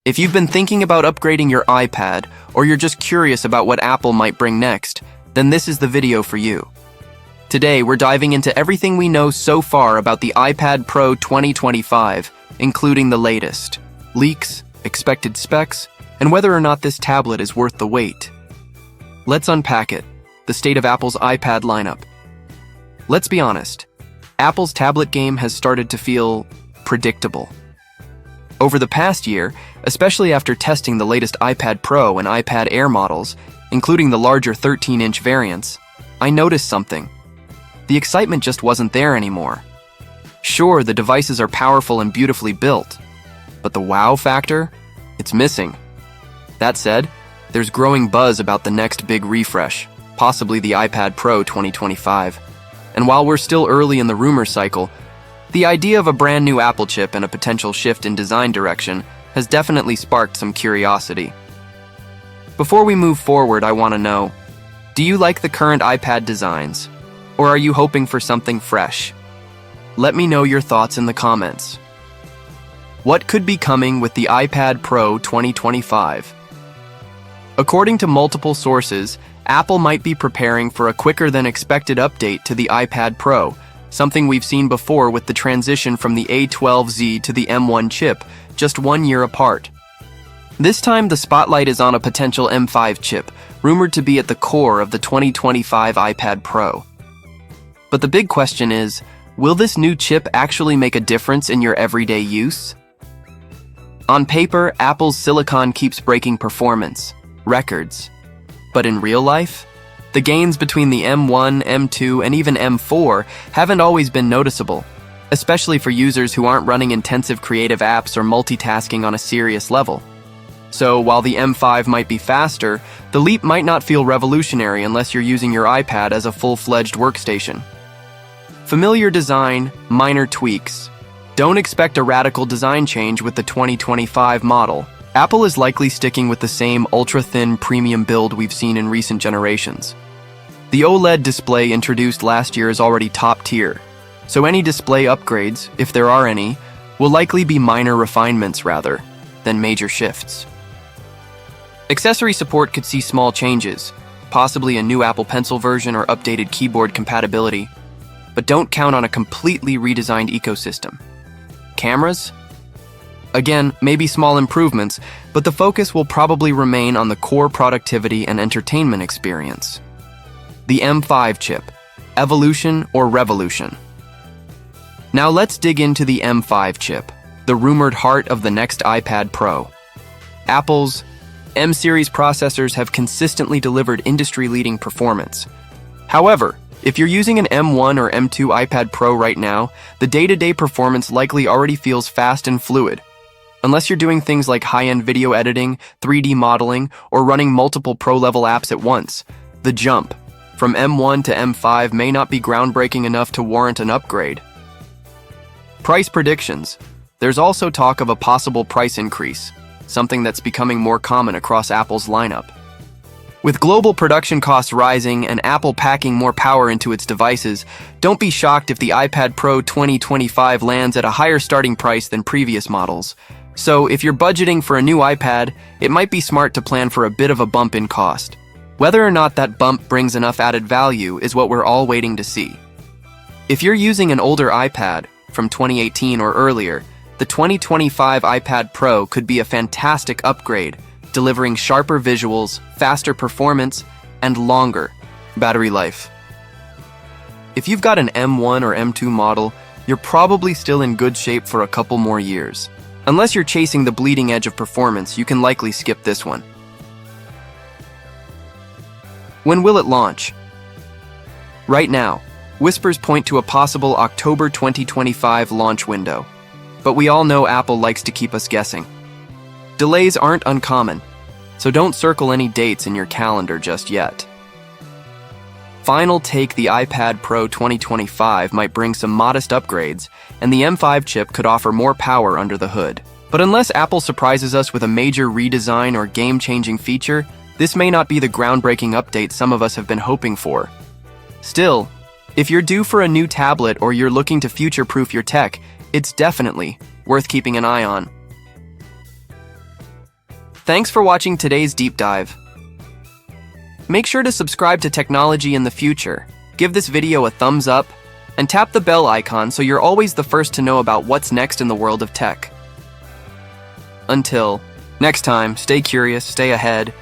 If you've been thinking about upgrading your iPad, or you're just curious about what Apple might bring next, then this is the video for you. Today, we're diving into everything we know so far about the iPad Pro 2025, including the latest leaks, expected specs, and whether or not this tablet is worth the wait. Let's unpack it. The state of Apple's iPad lineup. Let's be honest, Apple's tablet game has started to feel predictable. Over the past year, especially after testing the latest iPad Pro and iPad Air models, including the larger 13-inch variants, I noticed something. The excitement just wasn't there anymore. Sure, the devices are powerful and beautifully built, but the wow factor? It's missing. That said, there's growing buzz about the next big refresh, possibly the iPad Pro 2025. And while we're still early in the rumor cycle, the idea of a brand new Apple chip and a potential shift in design direction has definitely sparked some curiosity. Before we move forward, I want to know, do you like the current iPad designs? Or are you hoping for something fresh? Let me know your thoughts in the comments. What could be coming with the iPad Pro 2025? According to multiple sources, Apple might be preparing for a quicker than expected update to the iPad Pro, something we've seen before with the transition from the A12Z to the M1 chip, just 1 year apart. This time, the spotlight is on a potential M5 chip, rumored to be at the core of the 2025 iPad Pro. But the big question is, will this new chip actually make a difference in your everyday use? On paper, Apple's silicon keeps breaking performance records. But in real life, the gains between the M1, M2, and even M4 haven't always been noticeable, especially for users who aren't running intensive creative apps or multitasking on a serious level. So while the M5 might be faster, the leap might not feel revolutionary unless you're using your iPad as a full-fledged workstation. Familiar design, minor tweaks. Don't expect a radical design change with the 2025 model. Apple is likely sticking with the same ultra-thin premium build we've seen in recent generations. The OLED display introduced last year is already top tier, so any display upgrades, if there are any, will likely be minor refinements rather than major shifts. Accessory support could see small changes, possibly a new Apple Pencil version or updated keyboard compatibility, but don't count on a completely redesigned ecosystem. Cameras? Again, maybe small improvements, but the focus will probably remain on the core productivity and entertainment experience. The M5 chip, evolution or revolution? Now let's dig into the M5 chip, the rumored heart of the next iPad Pro. Apple's M-series processors have consistently delivered industry-leading performance. However, if you're using an M1 or M2 iPad Pro right now, the day-to-day performance likely already feels fast and fluid. Unless you're doing things like high-end video editing, 3D modeling, or running multiple pro-level apps at once, the jump from M1 to M5 may not be groundbreaking enough to warrant an upgrade. Price predictions. There's also talk of a possible price increase, something that's becoming more common across Apple's lineup. With global production costs rising and Apple packing more power into its devices, don't be shocked if the iPad Pro 2025 lands at a higher starting price than previous models. So if you're budgeting for a new iPad, it might be smart to plan for a bit of a bump in cost. Whether or not that bump brings enough added value is what we're all waiting to see. If you're using an older iPad from 2018 or earlier, the 2025 iPad Pro could be a fantastic upgrade, delivering sharper visuals, faster performance, and longer battery life. If you've got an M1 or M2 model, you're probably still in good shape for a couple more years. Unless you're chasing the bleeding edge of performance, you can likely skip this one. When will it launch? Right now, whispers point to a possible October 2025 launch window. But we all know Apple likes to keep us guessing. Delays aren't uncommon, so don't circle any dates in your calendar just yet. Final take: the iPad Pro 2025 might bring some modest upgrades, and the M5 chip could offer more power under the hood. But unless Apple surprises us with a major redesign or game-changing feature, this may not be the groundbreaking update some of us have been hoping for. Still, if you're due for a new tablet or you're looking to future-proof your tech, it's definitely worth keeping an eye on. Thanks for watching today's deep dive. Make sure to subscribe to Technology in the Future, give this video a thumbs up, and tap the bell icon so you're always the first to know about what's next in the world of tech. Until next time, stay curious, stay ahead,